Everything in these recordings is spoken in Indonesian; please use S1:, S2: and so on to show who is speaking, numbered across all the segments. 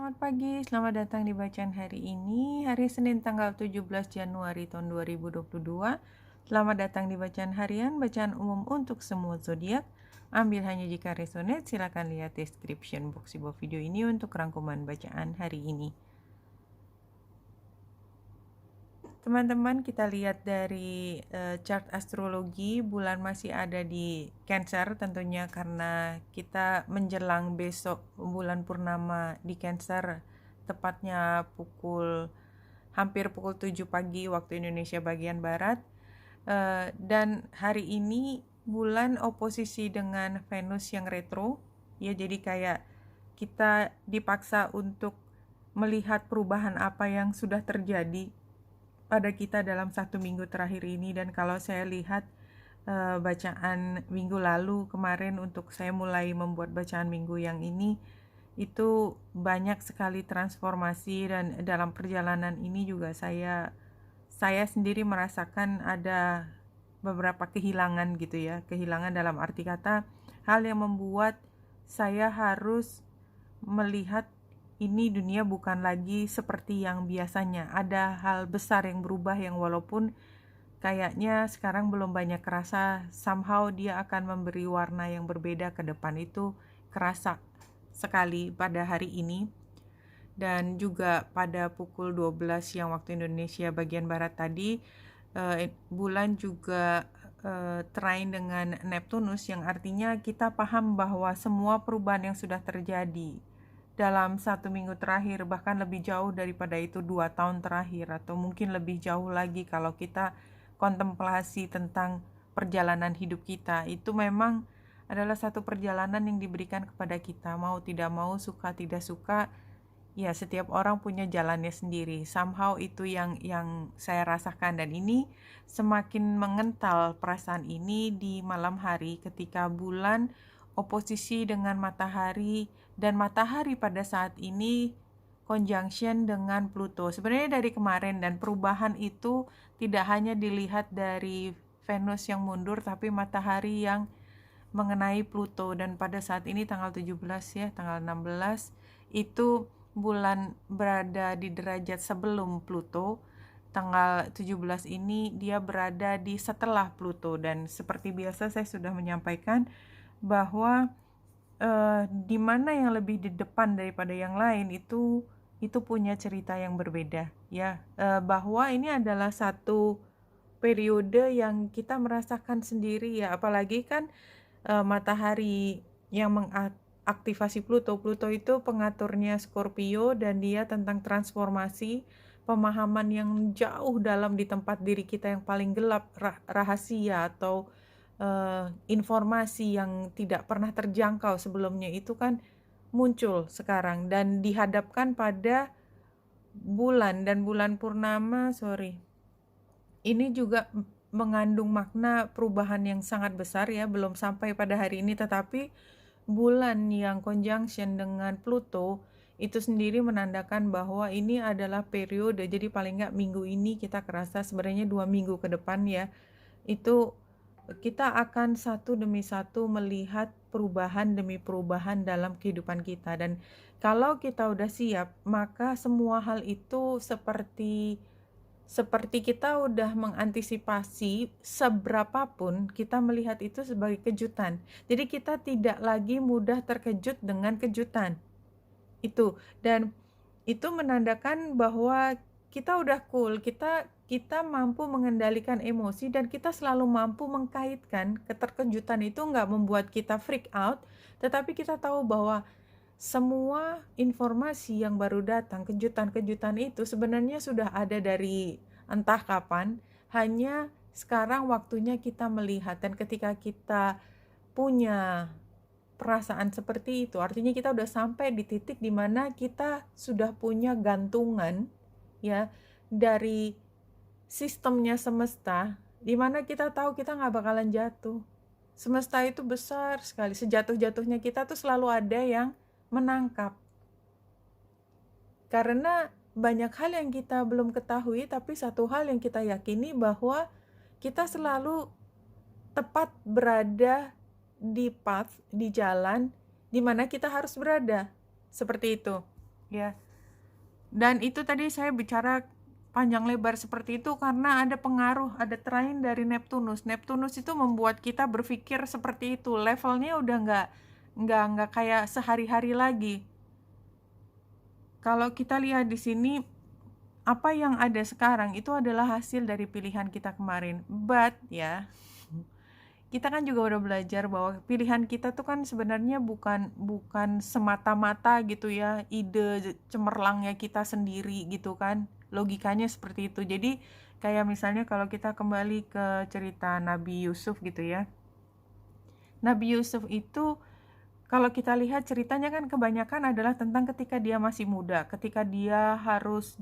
S1: Selamat pagi, selamat datang di bacaan hari ini, hari Senin tanggal 17 Januari tahun 2022. Selamat datang di bacaan harian, bacaan umum untuk semua zodiak. Ambil hanya jika resonate, silakan lihat description box di bawah video ini untuk rangkuman bacaan hari ini. Teman-teman, kita lihat dari chart astrologi, bulan masih ada di Cancer tentunya karena kita menjelang besok bulan purnama di Cancer, tepatnya hampir pukul 7 pagi waktu Indonesia bagian barat. Dan hari ini bulan oposisi dengan Venus yang retro, ya, jadi kayak kita dipaksa untuk melihat perubahan apa yang sudah terjadi pada kita dalam 1 minggu terakhir ini. Dan kalau saya lihat bacaan minggu lalu kemarin untuk saya mulai membuat bacaan minggu yang ini, itu banyak sekali transformasi, dan dalam perjalanan ini juga saya sendiri merasakan ada beberapa kehilangan gitu ya. Kehilangan dalam arti kata hal yang membuat saya harus melihat ini dunia bukan lagi seperti yang biasanya. Ada hal besar yang berubah yang walaupun kayaknya sekarang belum banyak kerasa, somehow dia akan memberi warna yang berbeda ke depan. Itu kerasa sekali pada hari ini. Dan juga pada pukul 12 siang waktu Indonesia bagian barat tadi, bulan juga trine dengan Neptunus, yang artinya kita paham bahwa semua perubahan yang sudah terjadi dalam 1 minggu terakhir, bahkan lebih jauh daripada itu 2 tahun terakhir, atau mungkin lebih jauh lagi kalau kita kontemplasi tentang perjalanan hidup kita, itu memang adalah satu perjalanan yang diberikan kepada kita, mau tidak mau, suka tidak suka. Ya, setiap orang punya jalannya sendiri. Somehow itu yang saya rasakan, dan ini semakin mengental perasaan ini di malam hari ketika bulan oposisi dengan matahari, dan matahari pada saat ini conjunction dengan Pluto. Sebenarnya dari kemarin, dan perubahan itu tidak hanya dilihat dari Venus yang mundur, tapi matahari yang mengenai Pluto. Dan pada saat ini tanggal 17 ya, tanggal 16 itu bulan berada di derajat sebelum Pluto. Tanggal 17 ini dia berada di setelah Pluto, dan seperti biasa saya sudah menyampaikan bahwa di mana yang lebih di depan daripada yang lain itu punya cerita yang berbeda ya. Bahwa ini adalah satu periode yang kita merasakan sendiri ya, apalagi kan matahari yang mengaktifasi Pluto. Pluto itu pengaturnya Scorpio, dan dia tentang transformasi, pemahaman yang jauh dalam di tempat diri kita yang paling gelap, rahasia atau informasi yang tidak pernah terjangkau sebelumnya, itu kan muncul sekarang dan dihadapkan pada bulan. Dan bulan purnama ini juga mengandung makna perubahan yang sangat besar ya, belum sampai pada hari ini, tetapi bulan yang conjunction dengan Pluto itu sendiri menandakan bahwa ini adalah periode, jadi paling nggak minggu ini kita kerasa, sebenarnya 2 minggu ke depan ya, itu kita akan satu demi satu melihat perubahan demi perubahan dalam kehidupan kita. Dan kalau kita udah siap, maka semua hal itu seperti kita udah mengantisipasi, seberapapun kita melihat itu sebagai kejutan. Jadi kita tidak lagi mudah terkejut dengan kejutan itu. Dan itu menandakan bahwa kita udah cool, kita mampu mengendalikan emosi, dan kita selalu mampu mengkaitkan keterkejutan itu nggak membuat kita freak out, tetapi kita tahu bahwa semua informasi yang baru datang, kejutan-kejutan itu sebenarnya sudah ada dari entah kapan, hanya sekarang waktunya kita melihat. Dan ketika kita punya perasaan seperti itu, artinya kita udah sampai di titik dimana kita sudah punya gantungan ya dari sistemnya semesta, dimana kita tahu kita nggak bakalan jatuh. Semesta itu besar sekali, sejatuh-jatuhnya kita tuh selalu ada yang menangkap. Karena banyak hal yang kita belum ketahui, tapi satu hal yang kita yakini bahwa kita selalu tepat berada di path, di jalan di mana kita harus berada. Seperti itu. ya. Dan itu tadi saya bicara panjang lebar seperti itu karena ada pengaruh, ada train dari Neptunus. Neptunus itu membuat kita berpikir seperti itu. Levelnya udah nggak kayak sehari-hari lagi. Kalau kita lihat di sini, apa yang ada sekarang itu adalah hasil dari pilihan kita kemarin. But ya, kita kan juga udah belajar bahwa pilihan kita tuh kan sebenarnya bukan semata-mata gitu ya, ide cemerlangnya kita sendiri gitu kan. Logikanya seperti itu. Jadi kayak misalnya kalau kita kembali ke cerita Nabi Yusuf gitu ya. Nabi Yusuf itu kalau kita lihat ceritanya kan kebanyakan adalah tentang ketika dia masih muda, ketika dia harus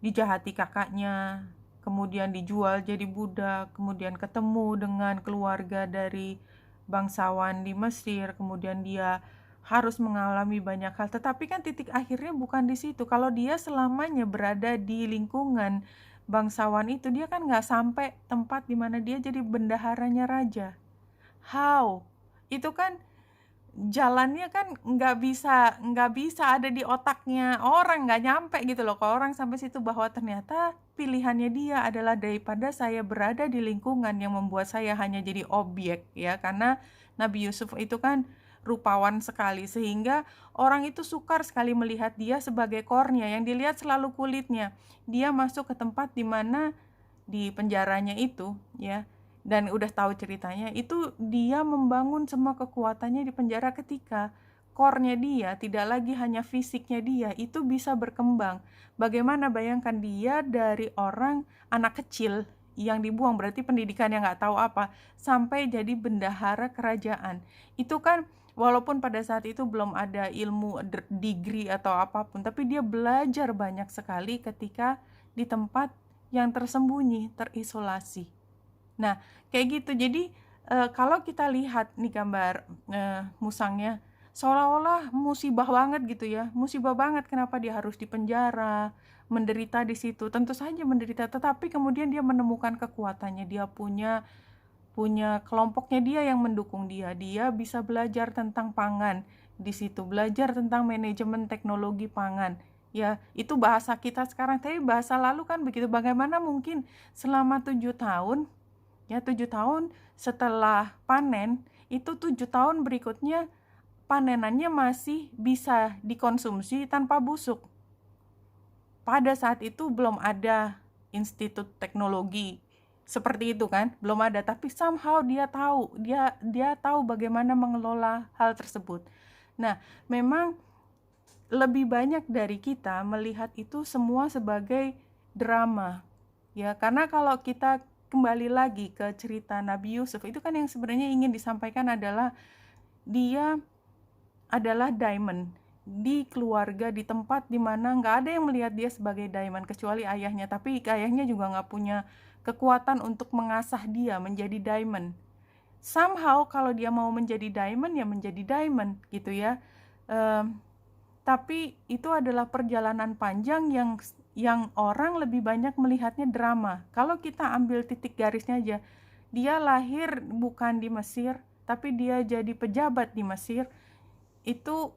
S1: dijahati kakaknya, kemudian dijual jadi budak, kemudian ketemu dengan keluarga dari bangsawan di Mesir, kemudian dia harus mengalami banyak hal. Tetapi kan titik akhirnya bukan di situ. Kalau dia selamanya berada di lingkungan bangsawan itu, dia kan nggak sampai tempat di mana dia jadi bendaharanya raja. How? Itu kan jalannya kan nggak bisa ada di otaknya orang, nggak nyampe gitu loh ke orang sampai situ, bahwa ternyata pilihannya dia adalah daripada saya berada di lingkungan yang membuat saya hanya jadi objek ya, karena Nabi Yusuf itu kan rupawan sekali sehingga orang itu sukar sekali melihat dia sebagai core-nya, yang dilihat selalu kulitnya. Dia masuk ke tempat di mana di penjaranya itu ya, dan udah tahu ceritanya, itu dia membangun semua kekuatannya di penjara ketika core-nya dia tidak lagi hanya fisiknya dia, itu bisa berkembang. Bagaimana bayangkan dia dari orang anak kecil yang dibuang, berarti pendidikan yang nggak tahu apa, sampai jadi bendahara kerajaan. Itu kan walaupun pada saat itu belum ada ilmu degree atau apapun, tapi dia belajar banyak sekali ketika di tempat yang tersembunyi, terisolasi. Nah, kayak gitu. Jadi kalau kita lihat nih gambar musangnya, seolah-olah musibah banget gitu ya. Musibah banget kenapa dia harus dipenjara, menderita di situ. Tentu saja menderita, tetapi kemudian dia menemukan kekuatannya. Dia punya kelompoknya dia yang mendukung dia. Dia bisa belajar tentang pangan di situ, belajar tentang manajemen teknologi pangan. Ya, itu bahasa kita sekarang, tapi bahasa lalu kan begitu. Bagaimana mungkin selama 7 tahun, ya 7 tahun setelah panen, itu 7 tahun berikutnya panenannya masih bisa dikonsumsi tanpa busuk. Pada saat itu belum ada institut teknologi seperti itu kan, belum ada, tapi somehow dia tahu bagaimana mengelola hal tersebut. Nah, memang lebih banyak dari kita melihat itu semua sebagai drama ya, karena kalau kita kembali lagi ke cerita Nabi Yusuf, itu kan yang sebenarnya ingin disampaikan adalah dia adalah diamond di keluarga, di tempat dimana nggak ada yang melihat dia sebagai diamond kecuali ayahnya, tapi ayahnya juga nggak punya kekuatan untuk mengasah dia menjadi diamond. Somehow kalau dia mau menjadi diamond ya menjadi diamond gitu ya. Tapi itu adalah perjalanan panjang yang orang lebih banyak melihatnya drama. Kalau kita ambil titik garisnya aja, dia lahir bukan di Mesir, tapi dia jadi pejabat di Mesir. Itu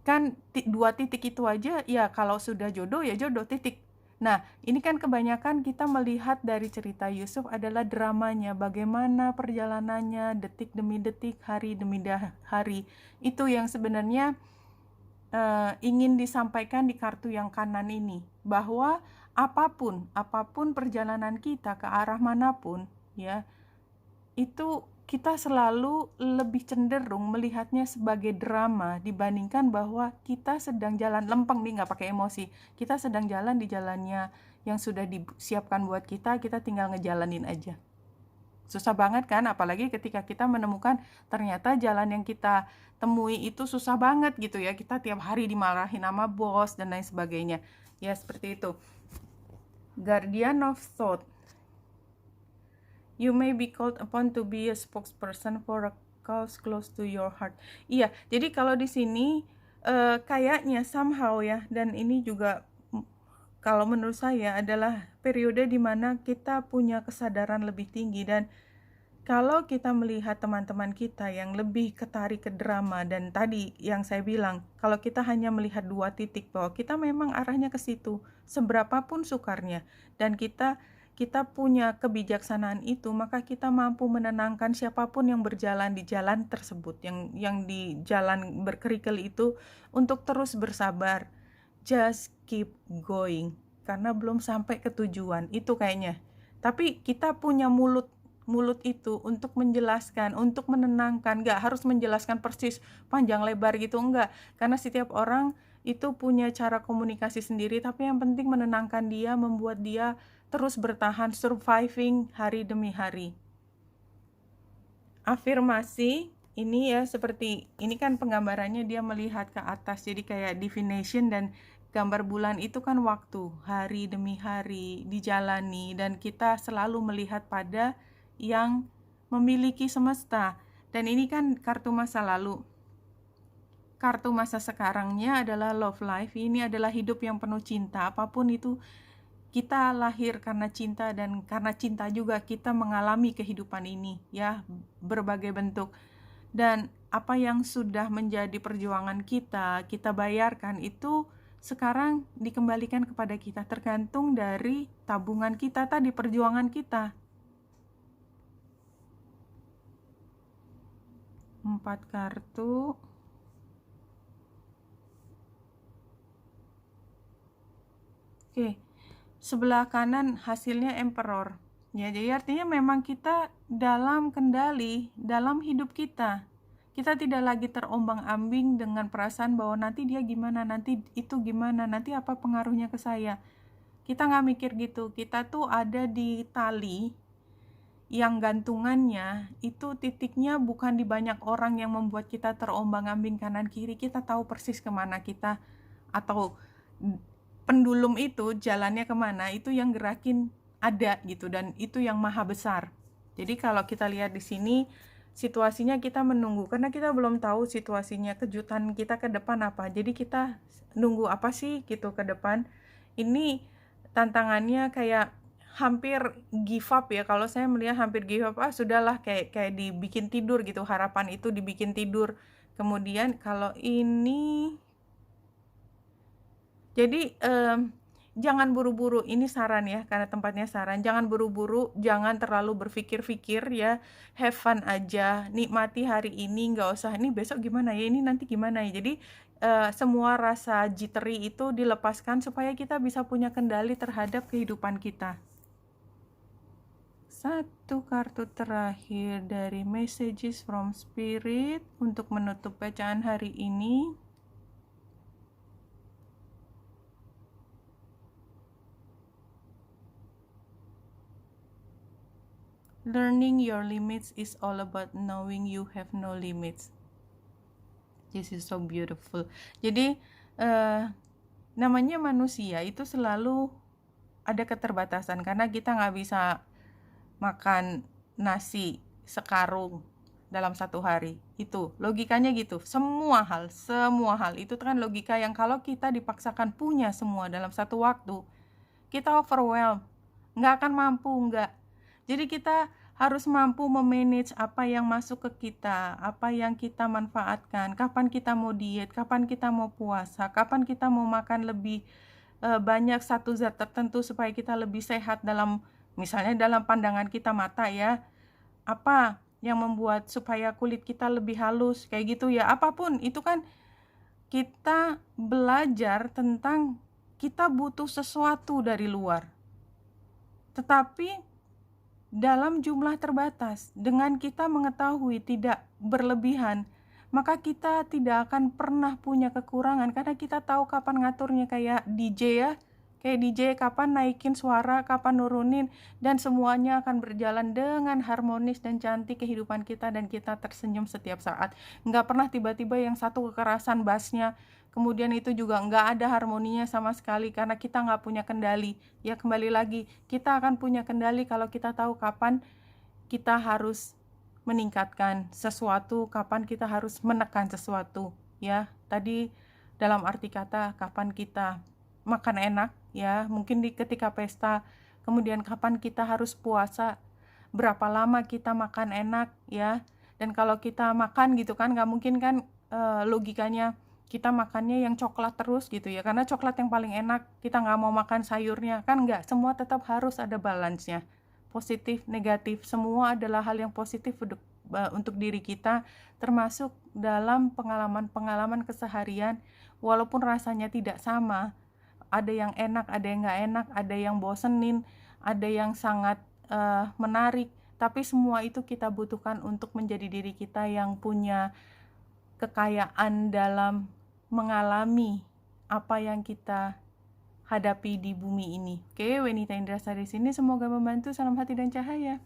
S1: kan 2 titik itu aja ya, kalau sudah jodoh ya jodoh, titik. Nah, ini kan kebanyakan kita melihat dari cerita Yusuf adalah dramanya, bagaimana perjalanannya detik demi detik, hari demi hari. Itu yang sebenarnya ingin disampaikan di kartu yang kanan ini, bahwa apapun perjalanan kita ke arah manapun ya, itu kita selalu lebih cenderung melihatnya sebagai drama dibandingkan bahwa kita sedang jalan lempeng nih, nggak pakai emosi, kita sedang jalan di jalannya yang sudah disiapkan buat kita tinggal ngejalanin aja. Susah banget kan, apalagi ketika kita menemukan ternyata jalan yang kita temui itu susah banget gitu ya. Kita tiap hari dimarahin sama bos dan lain sebagainya. Ya seperti itu. Guardian of Thought. You may be called upon to be a spokesperson for a cause close to your heart. Iya, jadi kalau di sini kayaknya somehow ya, dan ini juga kalau menurut saya adalah periode dimana kita punya kesadaran lebih tinggi, dan kalau kita melihat teman-teman kita yang lebih ketarik ke drama, dan tadi yang saya bilang, kalau kita hanya melihat 2 titik bahwa kita memang arahnya ke situ, seberapapun sukarnya, dan kita punya kebijaksanaan itu, maka kita mampu menenangkan siapapun yang berjalan di jalan tersebut, yang di jalan berkerikil itu, untuk terus bersabar. Just keep going, karena belum sampai ke tujuan, itu kayaknya. Tapi kita punya mulut itu untuk menjelaskan, untuk menenangkan, nggak harus menjelaskan persis panjang lebar gitu, enggak. Karena setiap orang itu punya cara komunikasi sendiri, tapi yang penting menenangkan dia, membuat dia terus bertahan, surviving hari demi hari. Afirmasi ini ya, seperti ini kan penggambarannya dia melihat ke atas, jadi kayak divination, dan gambar bulan itu kan waktu, hari demi hari dijalani, dan kita selalu melihat pada yang memiliki semesta. Dan ini kan kartu masa lalu. Kartu masa sekarangnya adalah love life. Ini adalah hidup yang penuh cinta. Apapun itu, kita lahir karena cinta, dan karena cinta juga kita mengalami kehidupan ini ya, berbagai bentuk. Dan apa yang sudah menjadi perjuangan kita bayarkan, itu sekarang dikembalikan kepada kita, tergantung dari tabungan kita tadi, perjuangan kita. 4 kartu. Oke, sebelah kanan hasilnya Emperor. Ya, jadi artinya memang kita dalam kendali dalam hidup kita. Kita tidak lagi terombang-ambing dengan perasaan bahwa nanti dia gimana, nanti itu gimana, nanti apa pengaruhnya ke saya. Kita nggak mikir gitu. Kita tuh ada di tali yang gantungannya itu titiknya bukan di banyak orang yang membuat kita terombang-ambing kanan kiri. Kita tahu persis kemana kita, atau pendulum itu jalannya kemana, itu yang gerakin ada gitu, dan itu yang maha besar. Jadi kalau kita lihat di sini, situasinya kita menunggu, karena kita belum tahu situasinya, kejutan kita ke depan apa. Jadi kita nunggu apa sih gitu ke depan. Ini tantangannya kayak hampir give up ya. Kalau saya melihat hampir give up, sudahlah, kayak dibikin tidur gitu, harapan itu dibikin tidur. Kemudian kalau ini, jadi jangan buru-buru, ini saran ya, karena tempatnya saran. Jangan buru-buru, jangan terlalu berpikir-pikir ya, have fun aja, nikmati hari ini, nggak usah ini besok gimana ya, ini nanti gimana ya. Jadi semua rasa jittery itu dilepaskan supaya kita bisa punya kendali terhadap kehidupan kita. 1 kartu terakhir dari Messages from Spirit untuk menutup bacaan hari ini. Learning your limits is all about knowing you have no limits. This is so beautiful. Jadi namanya manusia itu selalu ada keterbatasan, karena kita nggak bisa makan nasi sekarung dalam 1 hari. Itu logikanya gitu. Semua hal itu kan logika yang kalau kita dipaksakan punya semua dalam 1 waktu, kita overwhelm, nggak akan mampu, nggak. Jadi kita harus mampu memanage apa yang masuk ke kita, apa yang kita manfaatkan, kapan kita mau diet, kapan kita mau puasa, kapan kita mau makan lebih banyak satu zat tertentu supaya kita lebih sehat, dalam misalnya dalam pandangan kita mata ya, apa yang membuat supaya kulit kita lebih halus, kayak gitu ya. Apapun itu kan kita belajar tentang kita butuh sesuatu dari luar, tetapi dalam jumlah terbatas. Dengan kita mengetahui tidak berlebihan, maka kita tidak akan pernah punya kekurangan, karena kita tahu kapan ngaturnya, kayak DJ ya. Kayak DJ, kapan naikin suara, kapan nurunin, dan semuanya akan berjalan dengan harmonis dan cantik kehidupan kita, dan kita tersenyum setiap saat. Nggak pernah tiba-tiba yang satu kekerasan bassnya, kemudian itu juga nggak ada harmoninya sama sekali, karena kita nggak punya kendali. Ya kembali lagi, kita akan punya kendali kalau kita tahu kapan kita harus meningkatkan sesuatu, kapan kita harus menekan sesuatu. Ya, tadi dalam arti kata, kapan kita makan enak ya, mungkin ketika pesta, kemudian kapan kita harus puasa, berapa lama kita makan enak ya. Dan kalau kita makan gitu kan, nggak mungkin kan logikanya kita makannya yang coklat terus gitu ya, karena coklat yang paling enak, kita nggak mau makan sayurnya, kan nggak, semua tetap harus ada balance-nya. Positif, negatif, semua adalah hal yang positif untuk diri kita, termasuk dalam pengalaman-pengalaman keseharian, walaupun rasanya tidak sama, ada yang enak, ada yang nggak enak, ada yang bosenin, ada yang sangat menarik, tapi semua itu kita butuhkan untuk menjadi diri kita yang punya kekayaan dalam mengalami apa yang kita hadapi di bumi ini. Oke, Wenita Indrasari sini, semoga membantu. Salam hati dan cahaya.